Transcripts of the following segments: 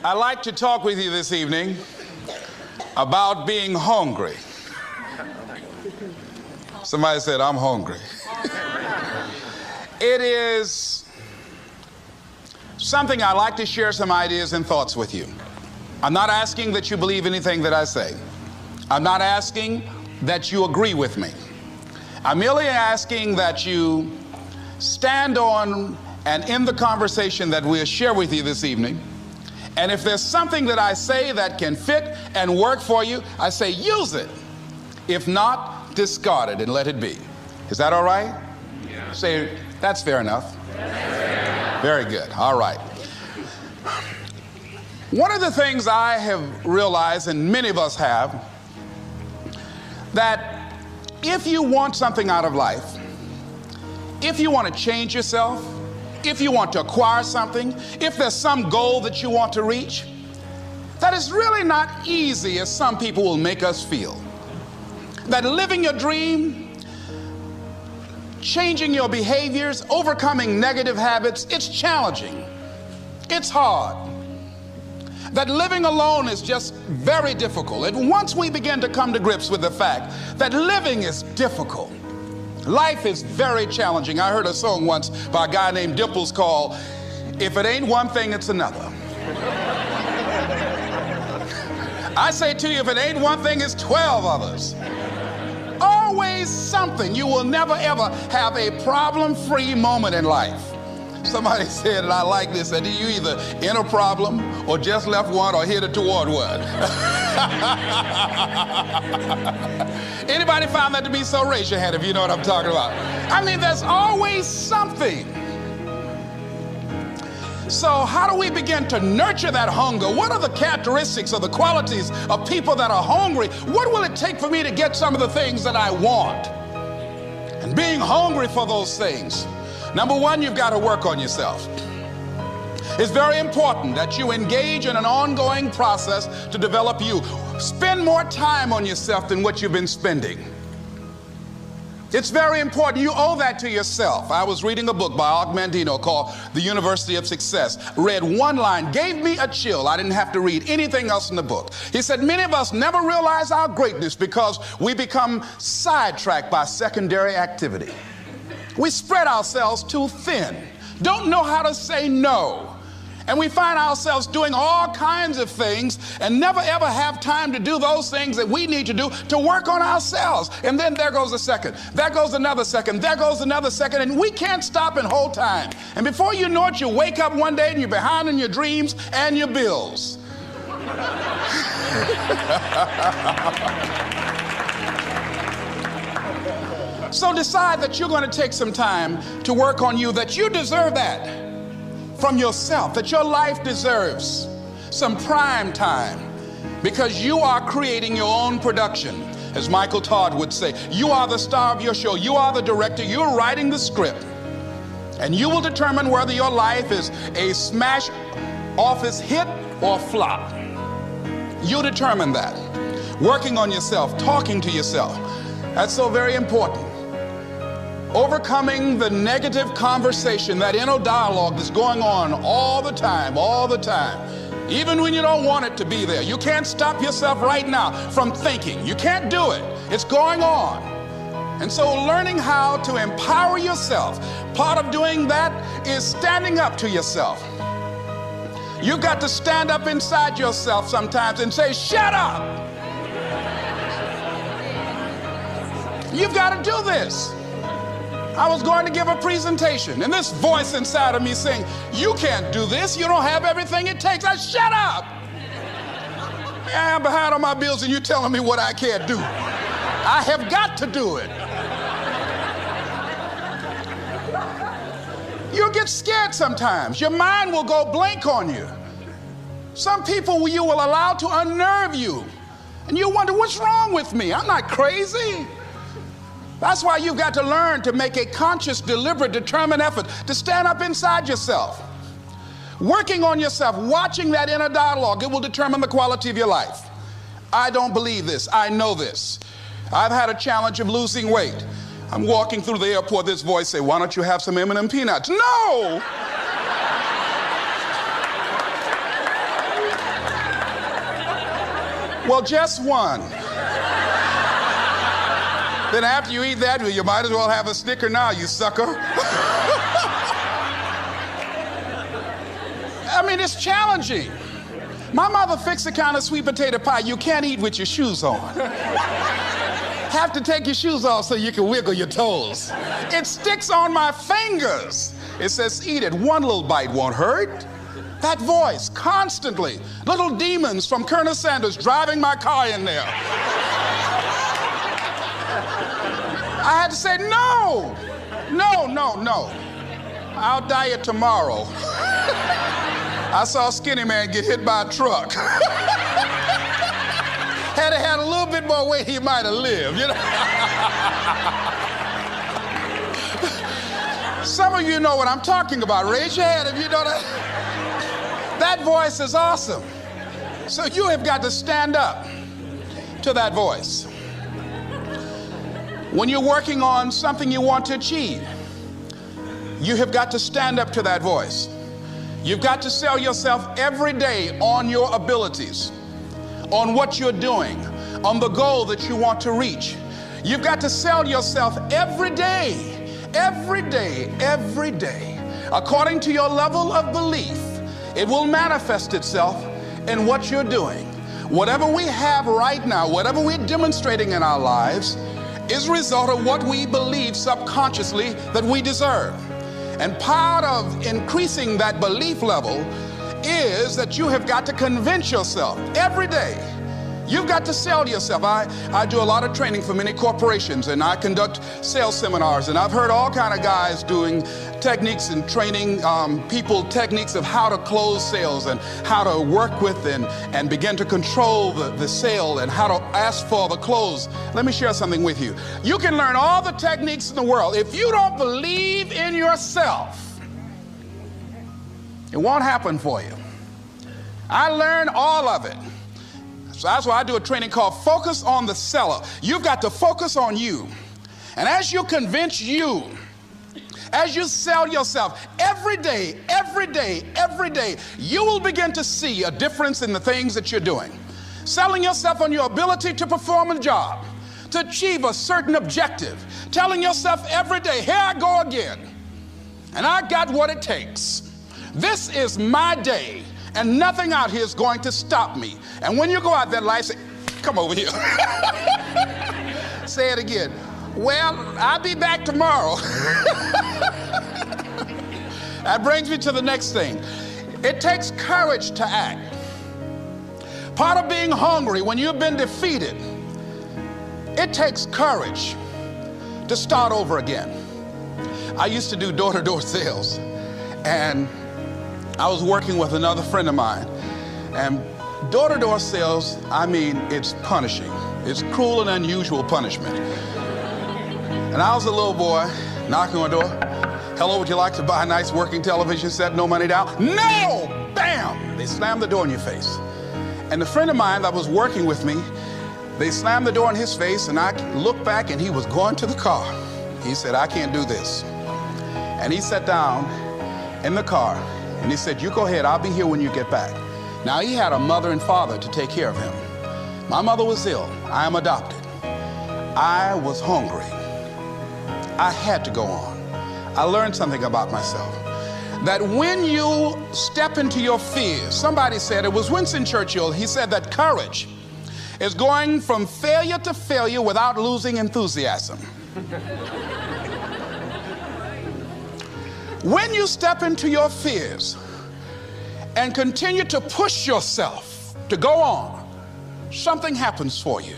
I'd like to talk with you this evening about being hungry. Somebody said, I'm hungry. It is something I'd like to share some ideas and thoughts with you. I'm not asking that you believe anything that I say. I'm not asking that you agree with me. I'm merely asking that you stand on and in the conversation that we'll share with you this evening. And if there's something that I say that can fit and work for you, I say use it. If not, discard it and let it be. Is that all right? Yeah. Say, that's fair enough. Very good. All right. One of the things I have realized, and many of us have, that if you want something out of life, if you want to change yourself, if you want to acquire something, if there's some goal that you want to reach, that is really not easy as some people will make us feel. That living your dream, changing your behaviors, overcoming negative habits, it's challenging. It's hard. That living alone is just very difficult. And once we begin to come to grips with the fact that living is difficult, life is very challenging. I heard a song once by a guy named Dimples called, If It Ain't One Thing, It's Another. I say to you, if it ain't one thing, it's 12 others. Always something. You will never ever have a problem-free moment in life. Somebody said, and I like this, that you either in a problem or just left one or headed toward one. Anybody found that to be so? Raise your hand if you know what I'm talking about. I mean, there's always something. So how do we begin to nurture that hunger? What are the characteristics or the qualities of people that are hungry? What will it take for me to get some of the things that I want? And being hungry for those things. Number one, you've got to work on yourself. It's very important that you engage in an ongoing process to develop you. Spend more time on yourself than what you've been spending. It's very important. You owe that to yourself. I was reading a book by Og Mandino called The University of Success. Read one line, gave me a chill. I didn't have to read anything else in the book. He said, many of us never realize our greatness because we become sidetracked by secondary activity. We spread ourselves too thin, don't know how to say no. And we find ourselves doing all kinds of things and never ever have time to do those things that we need to do to work on ourselves. And then there goes a second, there goes another second, there goes another second, and we can't stop and hold time. And before you know it, you wake up one day and you're behind on your dreams and your bills. So decide that you're going to take some time to work on you, that you deserve that from yourself, that your life deserves some prime time because you are creating your own production. As Michael Todd would say, you are the star of your show. You are the director. You're writing the script. And you will determine whether your life is a smash office hit or flop. You'll determine that. Working on yourself, talking to yourself. That's so very important. Overcoming the negative conversation, that inner dialogue that's going on all the time, even when you don't want it to be there. You can't stop yourself right now from thinking. You can't do it. It's going on. And so learning how to empower yourself, part of doing that is standing up to yourself. You've got to stand up inside yourself sometimes and say, shut up. You've got to do this. I was going to give a presentation, and this voice inside of me saying, you can't do this. You don't have everything it takes. I shut up. I'm behind on my bills, and you're telling me what I can't do. I have got to do it. You'll get scared sometimes. Your mind will go blank on you. Some people you will allow to unnerve you, and you wonder, what's wrong with me? I'm not crazy. That's why you've got to learn to make a conscious, deliberate, determined effort to stand up inside yourself. Working on yourself, watching that inner dialogue, it will determine the quality of your life. I don't believe this. I know this. I've had a challenge of losing weight. I'm walking through the airport, this voice say, why don't you have some M&M peanuts? No! Well, just one. Then after you eat that, you might as well have a Snicker now, you sucker. I mean, it's challenging. My mother fixed the kind of sweet potato pie you can't eat with your shoes on. Have to take your shoes off so you can wiggle your toes. It sticks on my fingers. It says, eat it. One little bite won't hurt. That voice, constantly. Little demons from Colonel Sanders driving my car in there. I had to say, no, no, no, no. I'll diet tomorrow. I saw a skinny man get hit by a truck. Had he had a little bit more weight, he might have lived, you know. Some of you know what I'm talking about. Raise your hand if you know that. That voice is awesome. So you have got to stand up to that voice. When you're working on something you want to achieve, you have got to stand up to that voice. You've got to sell yourself every day on your abilities, on what you're doing, on the goal that you want to reach. You've got to sell yourself every day, every day, every day. According to your level of belief, it will manifest itself in what you're doing. Whatever we have right now, whatever we're demonstrating in our lives, is a result of what we believe subconsciously that we deserve. And part of increasing that belief level is that you have got to convince yourself every day. You've got to sell yourself. I do a lot of training for many corporations, and I conduct sales seminars, and I've heard all kind of guys doing techniques and training people techniques of how to close sales and how to work with and begin to control the sale and how to ask for the close. Let me share something with you. You can learn all the techniques in the world. If you don't believe in yourself, it won't happen for you. I learned all of it. So that's why I do a training called Focus on the Seller. You've got to focus on you. And as you convince you, as you sell yourself every day, every day, every day, you will begin to see a difference in the things that you're doing. Selling yourself on your ability to perform a job, to achieve a certain objective. Telling yourself every day, here I go again. And I got what it takes. This is my day. And nothing out here is going to stop me. And when you go out there in life, say, come over here. Say it again. Well, I'll be back tomorrow. That brings me to the next thing. It takes courage to act. Part of being hungry when you've been defeated, it takes courage to start over again. I used to do door-to-door sales, and I was working with another friend of mine, and door-to-door sales, I mean, it's punishing. It's cruel and unusual punishment. And I was a little boy knocking on the door. Hello, would you like to buy a nice working television set? No money down? No! Bam! They slammed the door in your face. And the friend of mine that was working with me, they slammed the door in his face, and I looked back, and he was going to the car. He said, I can't do this. And he sat down in the car, and he said, you go ahead, I'll be here when you get back. Now, he had a mother and father to take care of him. My mother was ill. I am adopted. I was hungry. I had to go on. I learned something about myself. That when you step into your fears, somebody said, it was Winston Churchill, he said that courage is going from failure to failure without losing enthusiasm. When you step into your fears and continue to push yourself to go on, something happens for you.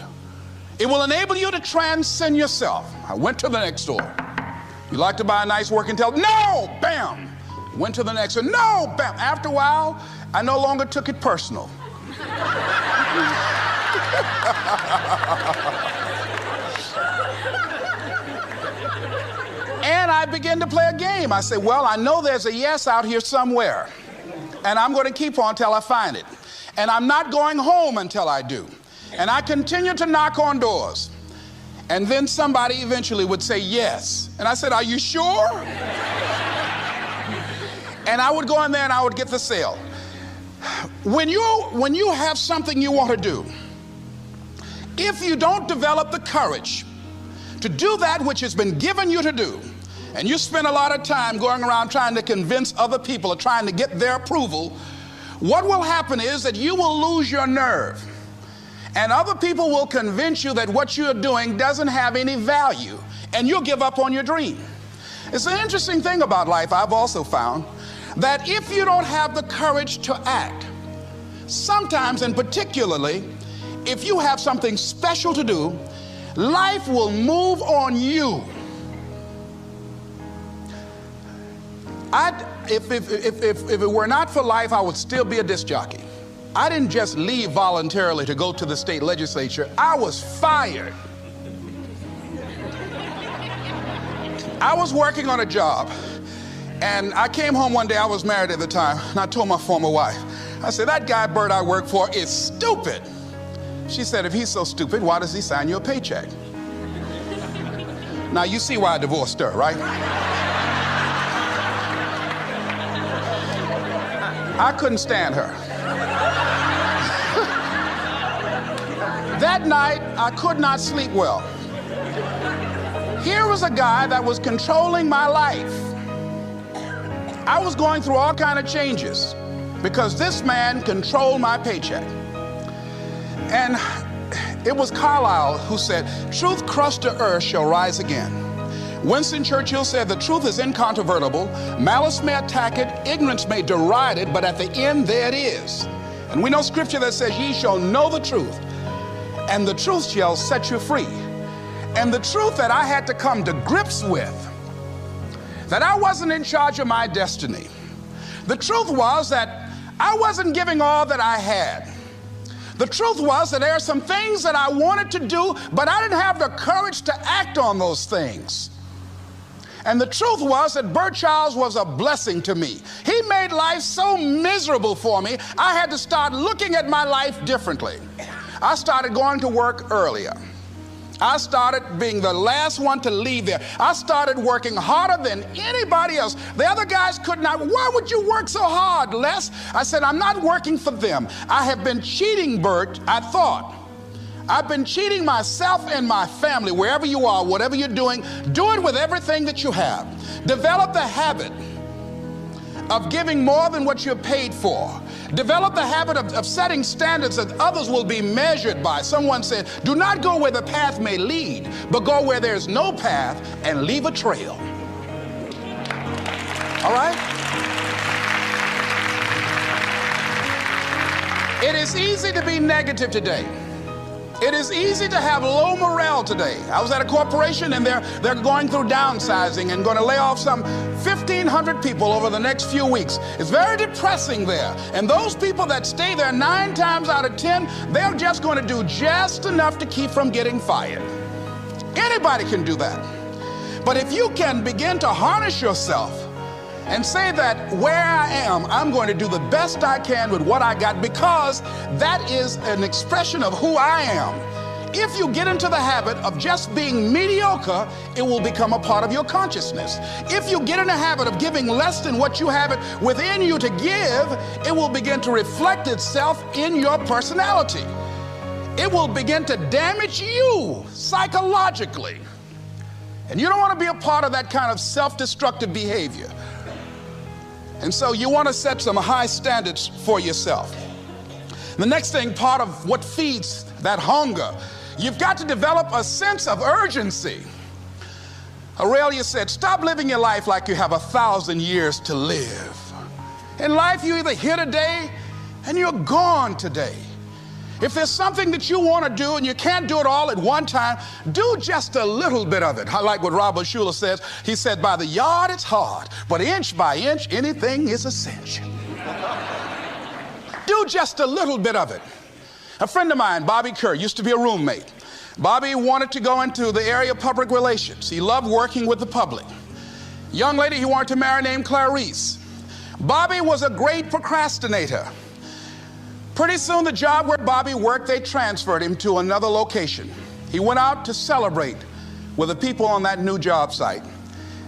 It will enable you to transcend yourself. I went to the next door. You like to buy a nice working television? No! Bam! Went to the next one. No! Bam! After a while, I no longer took it personal. And I began to play a game. I said, well, I know there's a yes out here somewhere, and I'm going to keep on until I find it. And I'm not going home until I do. And I continued to knock on doors. And then somebody eventually would say yes. And I said, are you sure? And I would go in there and I would get the sale. When you have something you want to do, if you don't develop the courage to do that which has been given you to do, and you spend a lot of time going around trying to convince other people or trying to get their approval, what will happen is that you will lose your nerve. And other people will convince you that what you're doing doesn't have any value, and you'll give up on your dream. It's an interesting thing about life, I've also found, that if you don't have the courage to act, sometimes, and particularly, if you have something special to do, life will move on you. If it were not for life, I would still be a disc jockey. I didn't just leave voluntarily to go to the state legislature. I was fired. I was working on a job, and I came home one day. I was married at the time, and I told my former wife, I said, that guy Bert I work for is stupid. She said, if he's so stupid, why does he sign you a paycheck? Now you see why I divorced her, right? I couldn't stand her. That night, I could not sleep well. Here was a guy that was controlling my life. I was going through all kinds of changes because this man controlled my paycheck. And it was Carlyle who said, truth crushed to earth shall rise again. Winston Churchill said, the truth is incontrovertible. Malice may attack it, ignorance may deride it, but at the end there it is. And we know scripture that says, ye shall know the truth, and the truth shall set you free. And the truth that I had to come to grips with, that I wasn't in charge of my destiny. The truth was that I wasn't giving all that I had. The truth was that there are some things that I wanted to do, but I didn't have the courage to act on those things. And the truth was that Bert Childs was a blessing to me. He made life so miserable for me, I had to start looking at my life differently. I started going to work earlier. I started being the last one to leave there. I started working harder than anybody else. The other guys could not. Why would you work so hard, Les? I said, I'm not working for them. I have been cheating, Bert, I thought. I've been cheating myself and my family. Wherever you are, whatever you're doing, do it with everything that you have. Develop the habit of giving more than what you're paid for. Develop the habit of setting standards that others will be measured by. Someone said, do not go where the path may lead, but go where there's no path and leave a trail. All right? It is easy to be negative today. It is easy to have low morale today. I was at a corporation and they're going through downsizing and going to lay off some 1,500 people over the next few weeks. It's very depressing there. And those people that stay there 9 times out of 10, they're just going to do just enough to keep from getting fired. Anybody can do that. But if you can begin to harness yourself and say that where I am, I'm going to do the best I can with what I got, because that is an expression of who I am. If you get into the habit of just being mediocre, it will become a part of your consciousness. If you get in the habit of giving less than what you have it within you to give, it will begin to reflect itself in your personality. It will begin to damage you psychologically. And you don't want to be a part of that kind of self-destructive behavior. And so you want to set some high standards for yourself. The next thing, part of what feeds that hunger, you've got to develop a sense of urgency. Aurelia said, stop living your life like you have 1,000 years to live. In life, you're either here today and you're gone today. If there's something that you want to do and you can't do it all at one time, do just a little bit of it. I like what Robert Schuller says. He said, by the yard it's hard, but inch by inch, anything is a cinch. Do just a little bit of it. A friend of mine, Bobby Kerr, used to be a roommate. Bobby wanted to go into the area of public relations. He loved working with the public. Young lady he wanted to marry named Clarice. Bobby was a great procrastinator. Pretty soon the job where Bobby worked, they transferred him to another location. He went out to celebrate with the people on that new job site.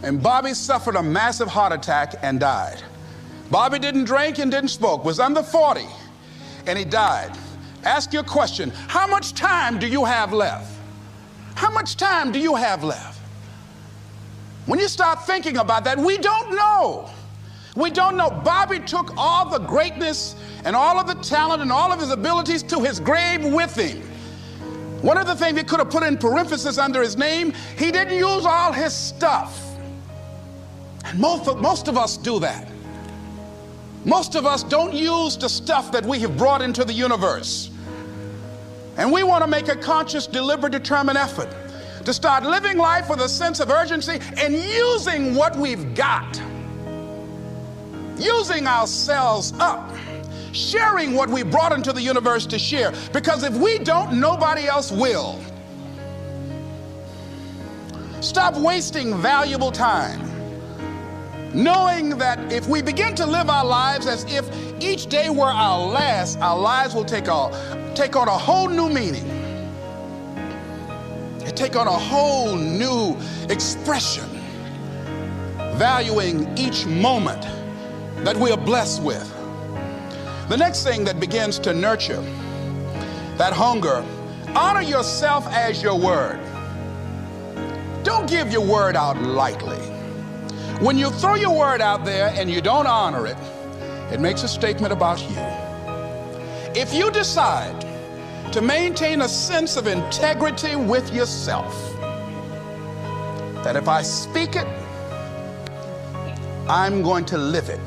And Bobby suffered a massive heart attack and died. Bobby didn't drink and didn't smoke, was under 40, and he died. Ask your question. How much time do you have left? How much time do you have left? When you start thinking about that, we don't know. We don't know. Bobby took all the greatness and all of the talent and all of his abilities to his grave with him. One of the things he could have put in parentheses under his name, he didn't use all his stuff. And most of us do that. Most of us don't use the stuff that we have brought into the universe. And we want to make a conscious, deliberate, determined effort to start living life with a sense of urgency and using what we've got. Using ourselves up. Sharing what we brought into the universe to share. Because if we don't, nobody else will. Stop wasting valuable time, knowing that if we begin to live our lives as if each day were our last, our lives will take on a whole new meaning. They take on a whole new expression, valuing each moment that we are blessed with. The next thing that begins to nurture that hunger, honor yourself as your word. Don't give your word out lightly. When you throw your word out there and you don't honor it, it makes a statement about you. If you decide to maintain a sense of integrity with yourself, that if I speak it, I'm going to live it.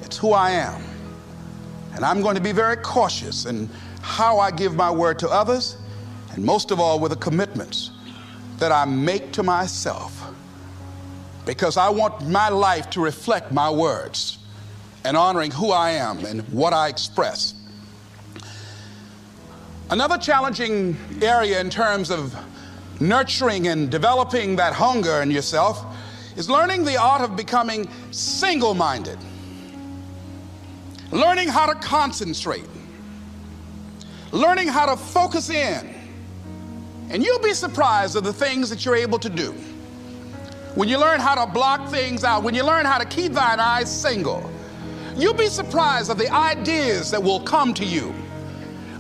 It's who I am. And I'm going to be very cautious in how I give my word to others, and most of all with the commitments that I make to myself, because I want my life to reflect my words and honoring who I am and what I express. Another challenging area in terms of nurturing and developing that hunger in yourself is learning the art of becoming single-minded. Learning how to concentrate, learning how to focus in. And you'll be surprised at the things that you're able to do. When you learn how to block things out, when you learn how to keep thine eyes single, you'll be surprised at the ideas that will come to you,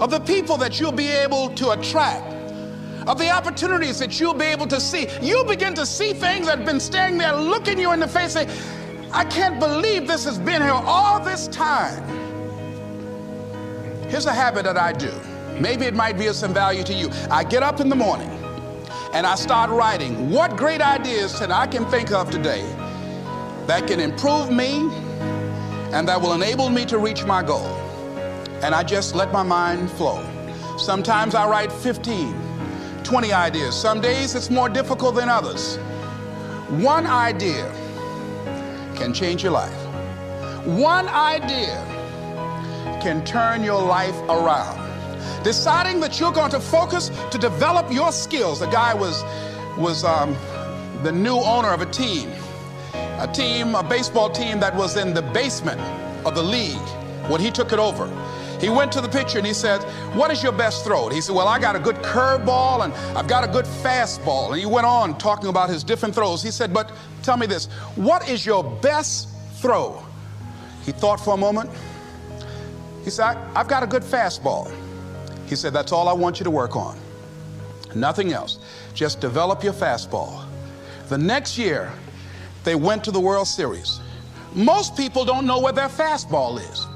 of the people that you'll be able to attract, of the opportunities that you'll be able to see. You'll begin to see things that have been standing there looking you in the face saying, I can't believe this has been here all this time. Here's a habit that I do. Maybe it might be of some value to you. I get up in the morning and I start writing what great ideas that I can think of today that can improve me and that will enable me to reach my goal. And I just let my mind flow. Sometimes I write 15, 20 ideas. Some days it's more difficult than others. One idea can change your life. One idea can turn your life around. Deciding that you're going to focus to develop your skills. The guy was the new owner of a baseball team that was in the basement of the league when he took it over. He went to the pitcher and he said, what is your best throw? And he said, well, I got a good curveball and I've got a good fastball. And he went on talking about his different throws. He said, but tell me this, what is your best throw? He thought for a moment. He said, I've got a good fastball. He said, that's all I want you to work on. Nothing else. Just develop your fastball. The next year, they went to the World Series. Most people don't know where their fastball is.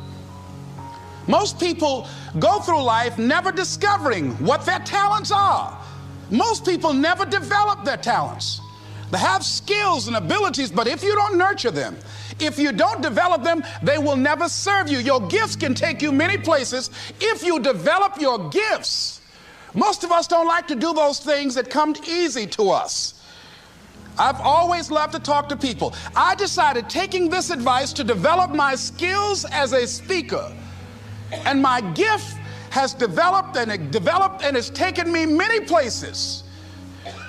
Most people go through life never discovering what their talents are. Most people never develop their talents. They have skills and abilities, but if you don't nurture them, if you don't develop them, they will never serve you. Your gifts can take you many places if you develop your gifts. Most of us don't like to do those things that come easy to us. I've always loved to talk to people. I decided, taking this advice, to develop my skills as a speaker. And my gift has developed and it's taken me many places.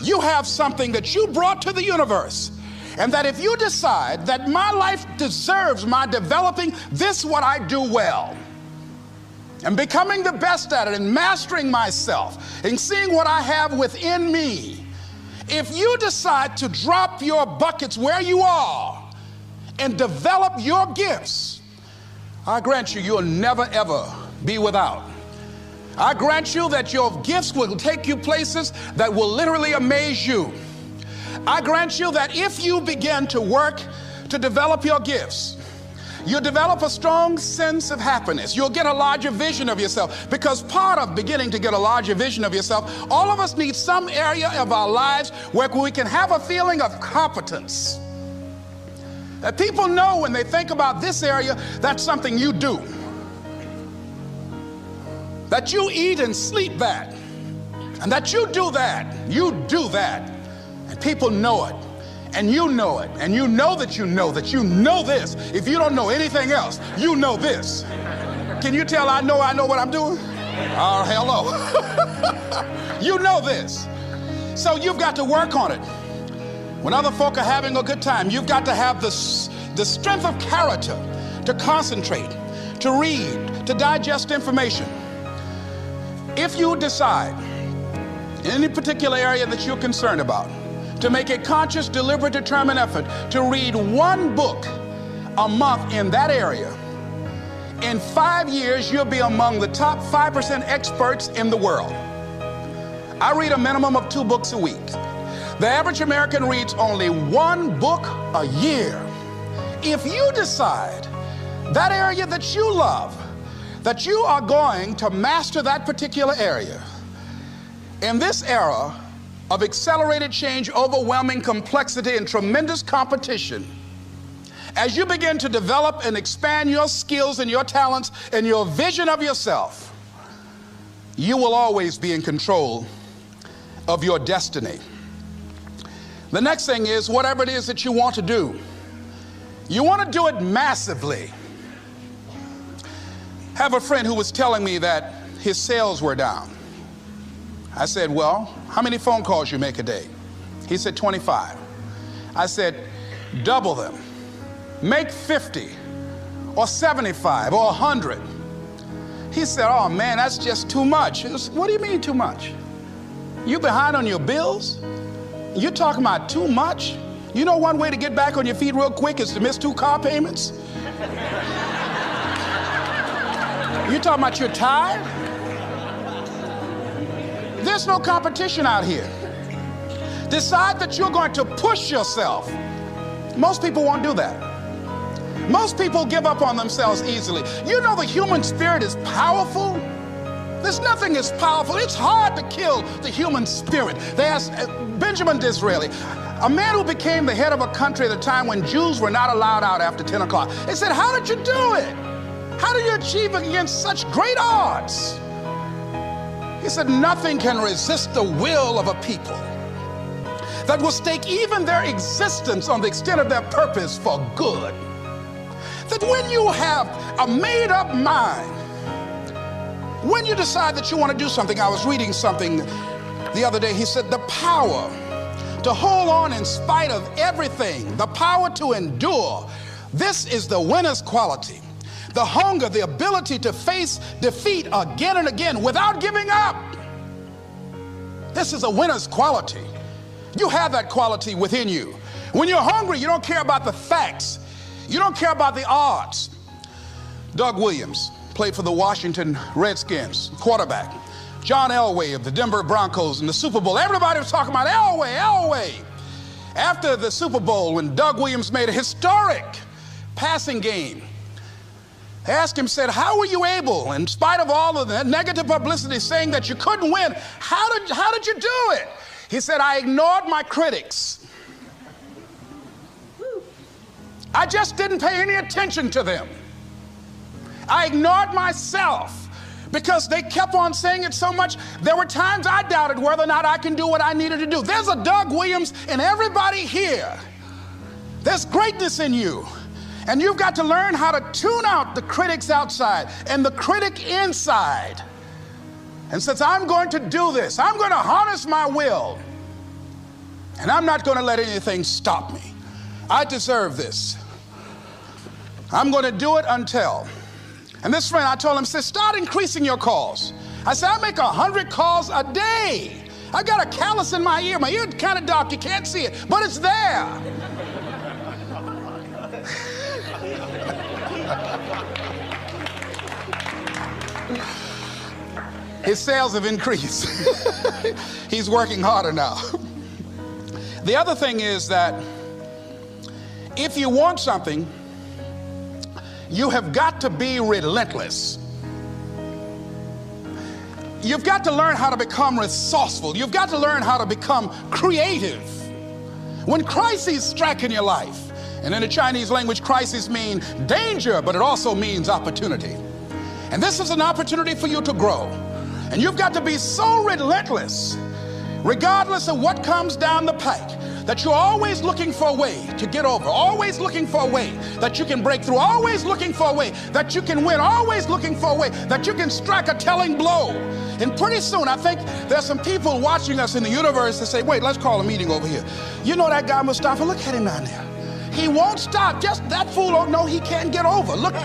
You have something that you brought to the universe, and that if you decide that my life deserves my developing this, what I do well, and becoming the best at it, and mastering myself, and seeing what I have within me, if you decide to drop your buckets where you are and develop your gifts, I grant you, you'll never ever be without. I grant you that your gifts will take you places that will literally amaze you. I grant you that if you begin to work to develop your gifts, you'll develop a strong sense of happiness. You'll get a larger vision of yourself, because part of beginning to get a larger vision of yourself, all of us need some area of our lives where we can have a feeling of competence. That people know when they think about this area, that's something you do. That you eat and sleep that, and that you do that, and people know it, and you know it, and you know that you know this. If you don't know anything else, you know this. Can you tell I know what I'm doing? Oh, hello. You know this. So you've got to work on it. When other folk are having a good time, you've got to have the strength of character to concentrate, to read, to digest information. If you decide in any particular area that you're concerned about, to make a conscious, deliberate, determined effort to read one book a month in that area, in 5 years, you'll be among the top 5% experts in the world. I read a minimum of 2 books a week. The average American reads only 1 book a year. If you decide that area that you love, that you are going to master that particular area, in this era of accelerated change, overwhelming complexity, and tremendous competition, as you begin to develop and expand your skills and your talents and your vision of yourself, you will always be in control of your destiny. The next thing is, whatever it is that you want to do, you want to do it massively. I have a friend who was telling me that his sales were down. I said, well, how many phone calls you make a day? He said, 25. I said, double them. Make 50 or 75 or 100. He said, oh man, that's just too much. I said, what do you mean too much? You behind on your bills? You're talking about too much? You know one way to get back on your feet real quick is to miss 2 car payments? You talking about you're tired? There's no competition out here. Decide that you're going to push yourself. Most people won't do that. Most people give up on themselves easily. You know the human spirit is powerful. There's nothing as powerful. It's hard to kill the human spirit. They asked Benjamin Disraeli, a man who became the head of a country at a time when Jews were not allowed out after 10 o'clock. They said, how did you do it? How do you achieve against such great odds? He said, nothing can resist the will of a people that will stake even their existence on the extent of their purpose for good. That when you have a made-up mind, when you decide that you want to do something, I was reading something the other day, he said, the power to hold on in spite of everything, the power to endure, this is the winner's quality. The hunger, the ability to face defeat again and again without giving up. This is a winner's quality. You have that quality within you. When you're hungry, you don't care about the facts. You don't care about the odds. Doug Williams played for the Washington Redskins, quarterback. John Elway of the Denver Broncos in the Super Bowl. Everybody was talking about Elway. After the Super Bowl, when Doug Williams made a historic passing game, they asked him, said, how were you able, in spite of all of the negative publicity saying that you couldn't win, how did you do it? He said, I ignored my critics. I just didn't pay any attention to them. I ignored myself because they kept on saying it so much. There were times I doubted whether or not I can do what I needed to do. There's a Doug Williams in everybody here. There's greatness in you. And you've got to learn how to tune out the critics outside and the critic inside. And since I'm going to do this, I'm going to harness my will. And I'm not going to let anything stop me. I deserve this. I'm going to do it until. And this friend, I told him, said, start increasing your calls. I said, I make 100 calls a day. I got a callus in my ear. My ear kind of dark, you can't see it, but it's there. His sales have increased. He's working harder now. The other thing is that if you want something, you have got to be relentless. You've got to learn how to become resourceful. You've got to learn how to become creative. When crises strike in your life, and in the Chinese language, crises mean danger, but it also means opportunity. And this is an opportunity for you to grow. And you've got to be so relentless, regardless of what comes down the pike, that you're always looking for a way to get over, always looking for a way that you can break through, always looking for a way that you can win, always looking for a way that you can strike a telling blow. And pretty soon, I think there's some people watching us in the universe that say, wait, let's call a meeting over here. You know that guy Mustafa? Look at him down there. He won't stop. Just that fool don't know he can't get over. Look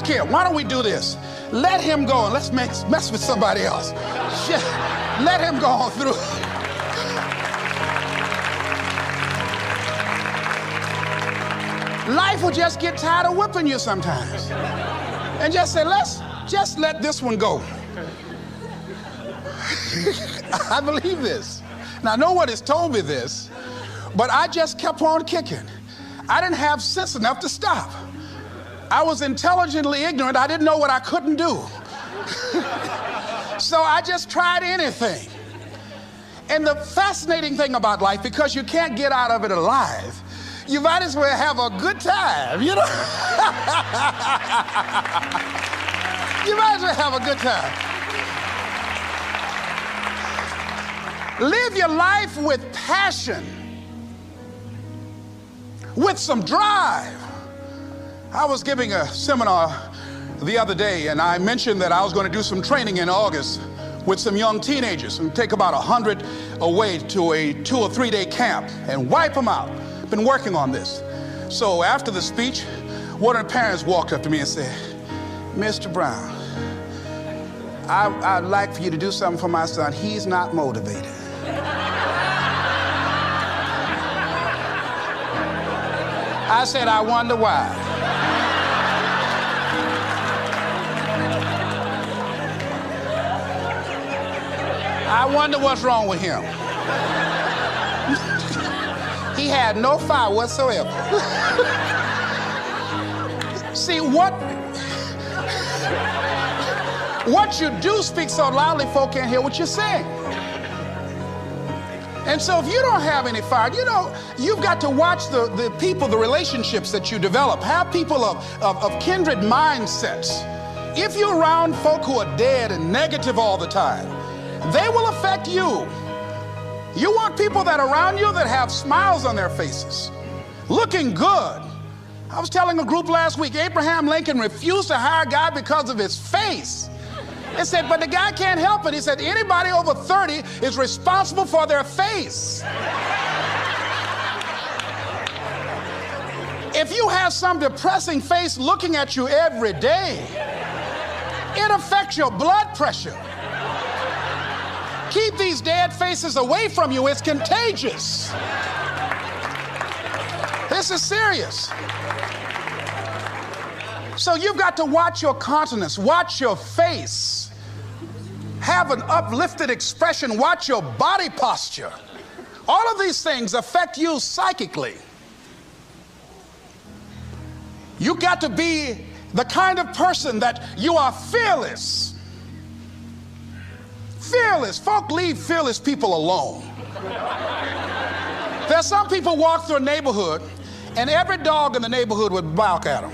here. Why don't we do this? Let him go and let's mess with somebody else. Shit. Let him go on through. Life will just get tired of whipping you sometimes. And just say, let's just let this one go. I believe this. Now, no one has told me this, but I just kept on kicking. I didn't have sense enough to stop. I was intelligently ignorant. I didn't know what I couldn't do. So I just tried anything. And the fascinating thing about life, because you can't get out of it alive, you might as well have a good time, you know? You might as well have a good time. Live your life with passion, with some drive. I was giving a seminar the other day, and I mentioned that I was going to do some training in August with some young teenagers and take about 100 away to a 2 or 3 day camp and wipe them out. Been working on this. So after the speech, one of the parents walked up to me and said, Mr. Brown, I'd like for you to do something for my son. He's not motivated. I said, I wonder why. I wonder what's wrong with him. He had no fire whatsoever. See, what you do speak so loudly, folk can't hear what you're saying. And so if you don't have any fire, you know, you've got to watch the people, the relationships that you develop. Have people of kindred mindsets. If you're around folk who are dead and negative all the time, they will affect you. You want people that are around you that have smiles on their faces, looking good. I was telling a group last week, Abraham Lincoln refused to hire a guy because of his face. They said, but the guy can't help it. He said, anybody over 30 is responsible for their face. If you have some depressing face looking at you every day, it affects your blood pressure. Keep these dead faces away from you. It's contagious. This is serious. So you've got to watch your countenance, watch your face, have an uplifted expression, watch your body posture. All of these things affect you psychically. You got to be the kind of person that you are fearless. Fearless. Folk leave fearless people alone. There's some people walk through a neighborhood and every dog in the neighborhood would bark at them.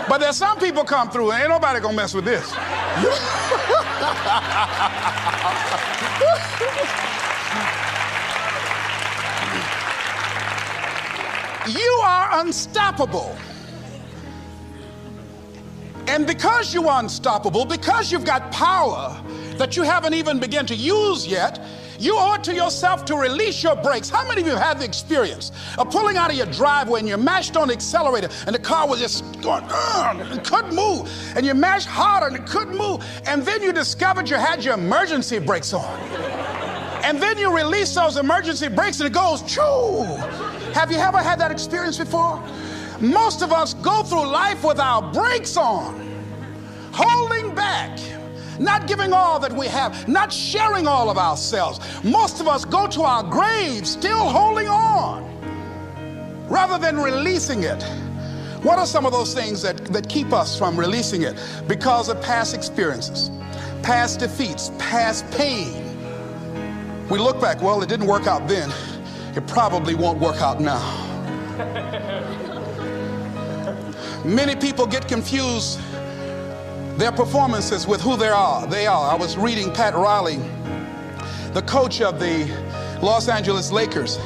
But there's some people come through and ain't nobody gonna mess with this. You are unstoppable. And because you are unstoppable, because you've got power that you haven't even begun to use yet, you owe it to yourself to release your brakes. How many of you have the experience of pulling out of your driveway and you mashed on the accelerator and the car was just going, and couldn't move, and you mashed harder and it couldn't move, and then you discovered you had your emergency brakes on. And then you release those emergency brakes and it goes, choo! Have you ever had that experience before? Most of us go through life with our brakes on, holding back, not giving all that we have, not sharing all of ourselves. Most of us go to our graves still holding on rather than releasing it. What are some of those things that keep us from releasing it? Because of past experiences, past defeats, past pain. We look back, well, it didn't work out then. It probably won't work out now. Many people get confused their performances with who they are. I was reading Pat Riley, the coach of the Los Angeles Lakers.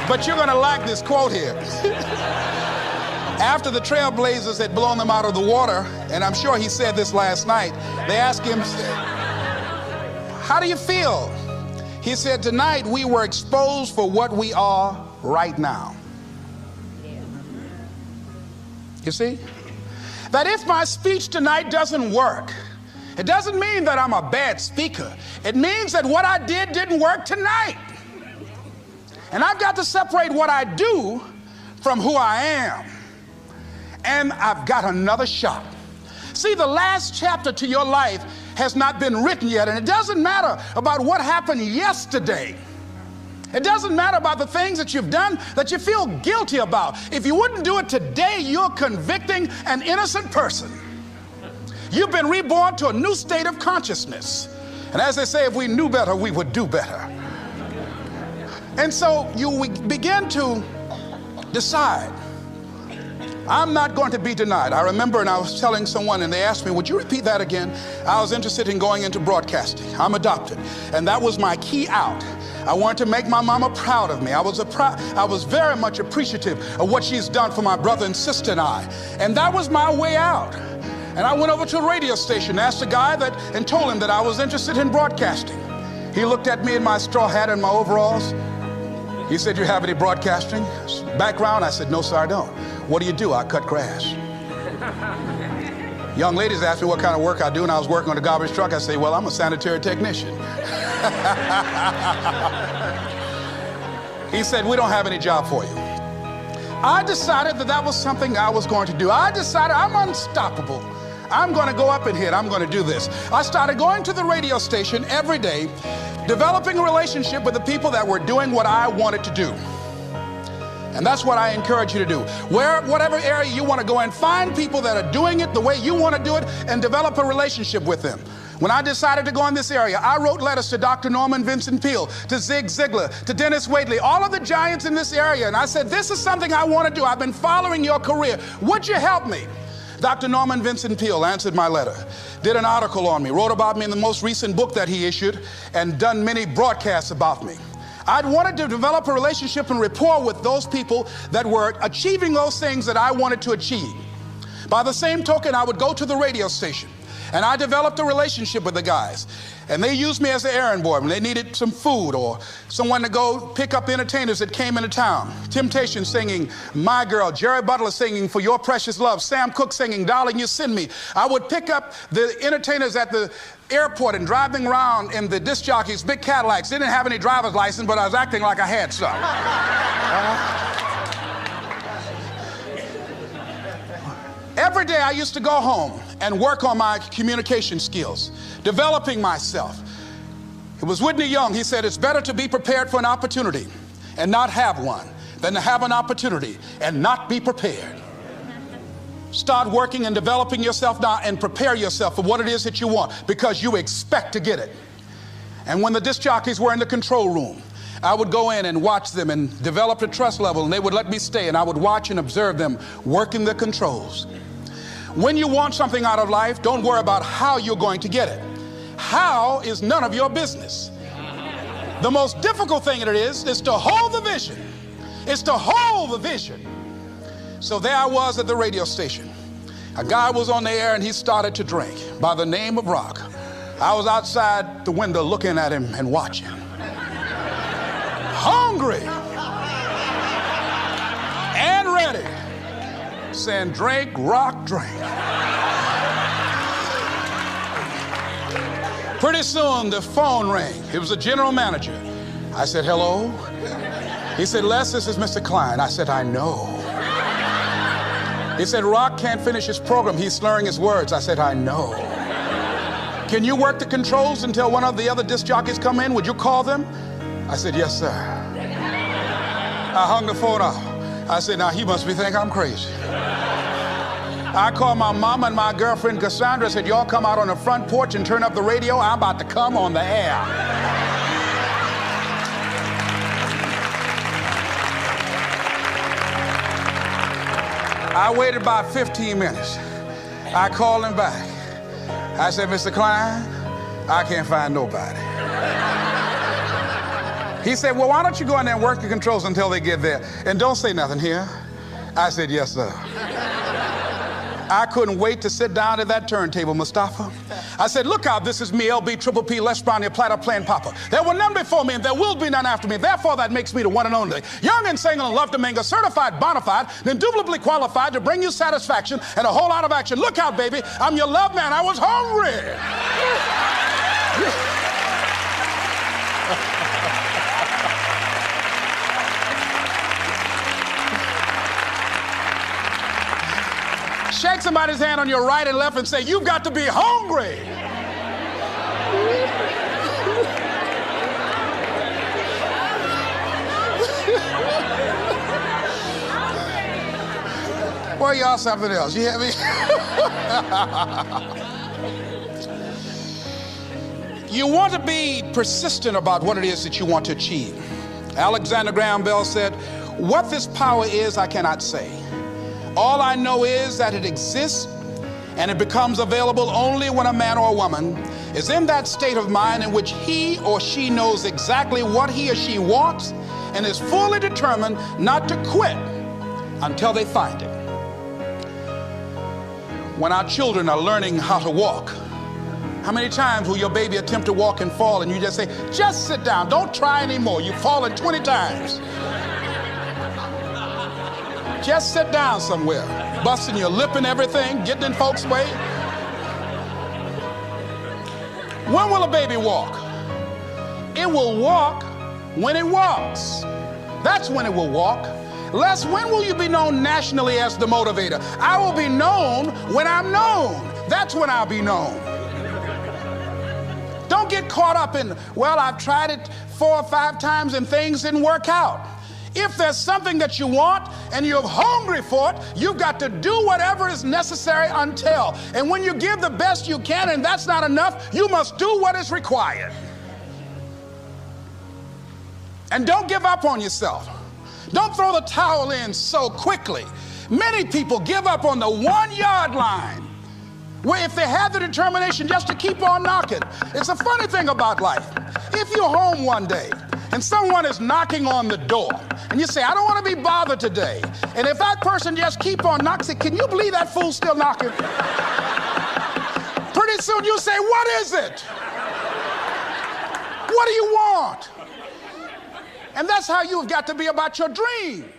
But you're going to like this quote here. After the Trailblazers had blown them out of the water, and I'm sure he said this last night, they asked him, how do you feel? He said, tonight we were exposed for what we are right now. You see? That if my speech tonight doesn't work, it doesn't mean that I'm a bad speaker. It means that what I did didn't work tonight. And I've got to separate what I do from who I am. And I've got another shot. See, the last chapter to your life has not been written yet, and it doesn't matter about what happened yesterday. It doesn't matter about the things that you've done that you feel guilty about. If you wouldn't do it today, you're convicting an innocent person. You've been reborn to a new state of consciousness. And as they say, if we knew better, we would do better. And so you begin to decide, I'm not going to be denied. I remember, and I was telling someone, and they asked me, would you repeat that again? I was interested in going into broadcasting. I'm adopted, and that was my key out. I wanted to make my mama proud of me. I was very much appreciative of what she's done for my brother and sister and I, and that was my way out. And I went over to a radio station, asked a guy and told him that I was interested in broadcasting. He looked at me in my straw hat and my overalls. He said, you have any broadcasting background? I said, no, sir, I don't. What do you do? I cut grass. Young ladies asked me what kind of work I do, and I was working on a garbage truck. I say, well, I'm a sanitary technician. He said, we don't have any job for you. I decided that was something I was going to do. I decided I'm unstoppable. I'm going to go up in here. I'm going to do this. I started going to the radio station every day, developing a relationship with the people that were doing what I wanted to do. And that's what I encourage you to do. Whatever area you want to go and find people that are doing it the way you want to do it and develop a relationship with them. When I decided to go in this area, I wrote letters to Dr. Norman Vincent Peale, to Zig Ziglar, to Dennis Waitley, all of the giants in this area. And I said, this is something I want to do. I've been following your career. Would you help me? Dr. Norman Vincent Peale answered my letter, did an article on me, wrote about me in the most recent book that he issued, and done many broadcasts about me. I'd wanted to develop a relationship and rapport with those people that were achieving those things that I wanted to achieve. By the same token, I would go to the radio station, and I developed a relationship with the guys. And they used me as an errand boy when they needed some food or someone to go pick up entertainers that came into town. Temptation singing My Girl, Jerry Butler singing For Your Precious Love, Sam Cooke singing Darling You Send Me. I would pick up the entertainers at the airport and driving around in the disc jockeys, big Cadillacs. They didn't have any driver's license, but I was acting like I had some. Every day I used to go home and work on my communication skills, developing myself. It was Whitney Young. He said, it's better to be prepared for an opportunity and not have one than to have an opportunity and not be prepared. Start working and developing yourself now and prepare yourself for what it is that you want, because you expect to get it. And when the disc jockeys were in the control room, I would go in and watch them and develop a trust level, and they would let me stay, and I would watch and observe them working the controls. When you want something out of life, don't worry about how you're going to get it. How is none of your business. The most difficult thing it is to hold the vision. It's to hold the vision. So there I was at the radio station. A guy was on the air and he started to drink by the name of Rock. I was outside the window looking at him and watching. Hungry and ready. Saying, drink, Rock, drink. Pretty soon the phone rang. It was the general manager. I said, hello? He said, Les, this is Mr. Klein. I said, I know. He said, Rock can't finish his program. He's slurring his words. I said, I know. Can you work the controls until one of the other disc jockeys come in? Would you call them? I said, yes, sir. I hung the phone up. I said, now he must be thinking I'm crazy. I called my mama and my girlfriend Cassandra. I said, y'all come out on the front porch and turn up the radio. I'm about to come on the air. I waited about 15 minutes. I called him back. I said, Mr. Klein, I can't find nobody. He said, well, why don't you go in there and work the controls until they get there? And don't say nothing here. I said, yes, sir. I couldn't wait to sit down at that turntable, Mustafa. I said, look out, this is me, LB, Triple P, Les Brown, your platter playing Papa. There were none before me, and there will be none after me. Therefore, that makes me the one and only. Young and single and love to mingle, certified, bona fide, indubitably qualified to bring you satisfaction and a whole lot of action. Look out, baby, I'm your love man. I was hungry. Shake somebody's hand on your right and left and say, you've got to be hungry. Well, y'all something else. You hear me? You want to be persistent about what it is that you want to achieve. Alexander Graham Bell said, what this power is, I cannot say. All I know is that it exists, and it becomes available only when a man or a woman is in that state of mind in which he or she knows exactly what he or she wants and is fully determined not to quit until they find it. When our children are learning how to walk, how many times will your baby attempt to walk and fall and you just say, just sit down, don't try anymore, you've fallen 20 times. Just sit down somewhere, busting your lip and everything, getting in folks' way. When will a baby walk? It will walk when it walks. That's when it will walk. Les, when will you be known nationally as the motivator? I will be known when I'm known. That's when I'll be known. Don't get caught up in, well, I've tried it 4 or 5 times and things didn't work out. If there's something that you want and you're hungry for it, you've got to do whatever is necessary until. And when you give the best you can and that's not enough, you must do what is required. And don't give up on yourself. Don't throw the towel in so quickly. Many people give up on the 1-yard line, where if they have the determination just to keep on knocking. It's a funny thing about life. If you're home one day and someone is knocking on the door and you say, I don't want to be bothered today. And if that person just keep on knocking, say, can you believe that fool's still knocking? Pretty soon you say, what is it? What do you want? And that's how you've got to be about your dream.